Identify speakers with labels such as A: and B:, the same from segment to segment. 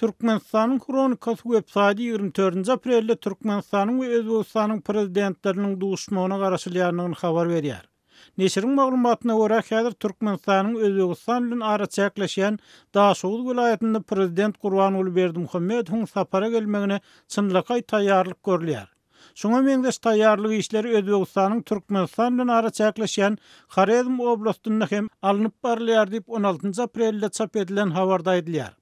A: Türkmenistanyň Kronikasy websaýty 24 aprelde Türkmenistanyň we Özbegistanyň prezidentleriniň duşmagyna garaşylýanyny habar berýär. Neşriň maglumatyna görä, häzir Türkmenistanyň Özbegistan bilen ara çäkleşýän Daşoğuz vilayatynda prezident Gurbanuly Berdimuhammedowyň sapara gelmegine çynlykay taýýarlyk görülýär. Şoňa meňdeş taýýarlyk işleri Özbegistanyň Türkmenistan bilen ara çäkleşýän Xarezm oblastynda hem alınıp barylýar diýip 16 aprelde çap edilen habarda aýdylýar.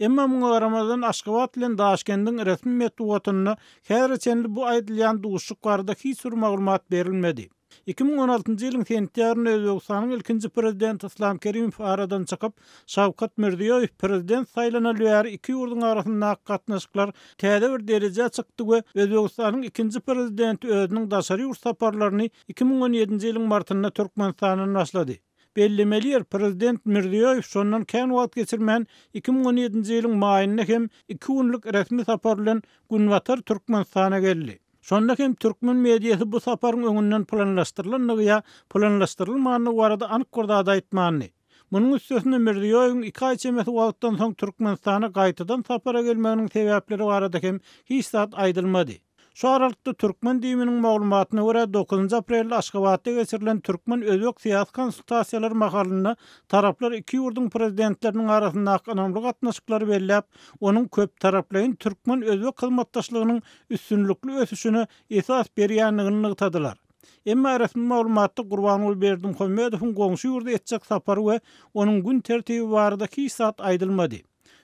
A: Emma muňa garamadan Aşgabat bilen Daşkendiň resmi metbuatyna häzirçe bu aýdylýan duşluk barada hiç bir maglumat berilmedi. 2016-njy ýylyň sentýabrynda Özbegistanyň ilkinji prezidenti Islam Kerimow aradan çykyp, Şawkat Mirziýow prezident saýlanylýar iki ýurduň arasynda gatnaşyklar täze bir derejä çykdy we Özbegistanyň ikinji prezidenti özüniň daşary ýurt saparlaryny 2017-nji ýylyň martynda Türkmenistana başlady. Bellemeliyar prezident Mirziýow şondan kän wagt geçirmän 2017-nji ýylyň maýyna hem 2 günlük resmi sapar bilen Günwatar Türkmenistana geldi. Şonda hem Türkmen mediýasy bu saparyň öňünden planlaşdyrylandygy ýa planlaşdyrylmanyny barada anyk gurda aýtmany. Munyň üstesinde Mirziýowyň 2 aý çemesi wagtdan soň Türkmenistana gaýtadan sapara gelmeginiň sebäpleri barada hem hiç zat aýdylmady. Şu aralykda Türkmen diýiminiň maglumatyna görä 9 aprelde Aşgabatda geçirilen Türkmen-Özbek syýasy konsultasiýalary mahalynda taraplar iki ýurduň prezidentleriniň arasynda anamly gatnaşyklary belläp, onuň köp taraplaýyn Türkmen-Özbek hyzmatdaşlygynyň üstünlükli ösüşine esas berýänligini ýytadylar. Emma resmi maglumatda Gurbanuly Berdimuhammedowyň goňşy ýurda etjek sapary we onuň gün tertibi barada hiç zat aýdylmady.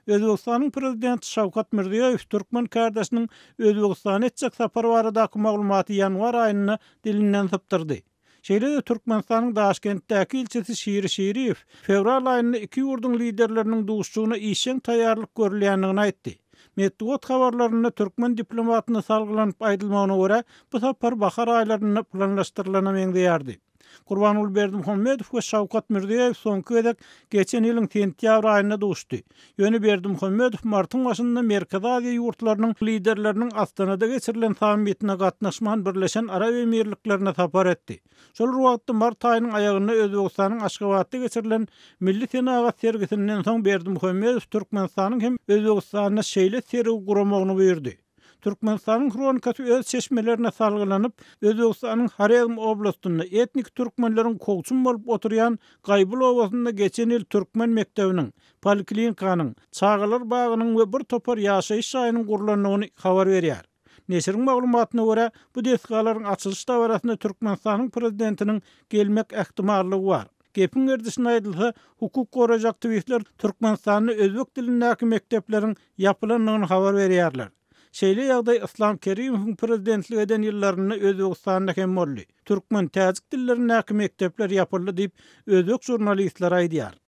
A: Özbegistanyň prezidenti Şawkat Mirziýow Türkmen kardeşiniň Özbegistana etjek sapary baradaky maglumaty ýanwar aýyna dilinden sypdyrdy. Şeýle Türkmenistanyň Daşkentdäki ilçesi Şiri Şeriýew fevral aýynda iki ýurduň liderleriniň duşçugyna işeň taýýarlyk görülýändigini aýtdy. Metbuat habarlarynda Türkmen diplomatyna salgylanyp aýdylmagyna görä, bu sapar bahar aýlaryna planlaşdyrylana meňdeýärdi. Gurbanuly Berdimuhammedow we Şawkat Mirziýow soňky gezek geçen ýylyň sentýabr aýynda duşdy. Ýöne Berdimuhammedow martyň başynda Merkezi Aziýa ýurtlarynyň liderleriniň Astanada geçirilen sammitine gatnaşman Birleşen Arab Emirliklerine sapar etdi. Şol wagtda mart aýynyň aýagyna Özbegistanyň Aşgabatda geçirilen Milli Senagat sergisinden soň Berdimuhammedow Türkmenistanyň hem Özbegistanyna şeýle sergi guramagyny buyurdy. Türkmenistanyň Kronikasy öz çeşmelerine salgylanyp, Özbegistanyň Xarezm oblastynda etnik türkmenleriň kogçun bolup oturýan Gaýbul owasynda geçen ýyl Türkmen mektebiniň, poliklinikanyň, çağalar bagynyň we bir topar ýaşaýyş ýaýynyň gurulanyny habar berýär. Neşriň maglumatyna görä, bu deskalaryň açylyş dawarasynda Türkmenistanyň prezidentiniň gelmek ähtimallygy bar. Gepin gerdisine aýdylsa, hukuk gorajak tüýler Türkmenistanyň özbek dilindäki mektepleriň ýapylanyny habar berýärler. Şeýle ýagdaý Islam Kerimowyň prezidentlik eden ýyllarynda Özbegistanda hem boldy. Türkmen täzik dillerindäki mektepler ýapyldy diýip özbek jurnalistler aýdýar.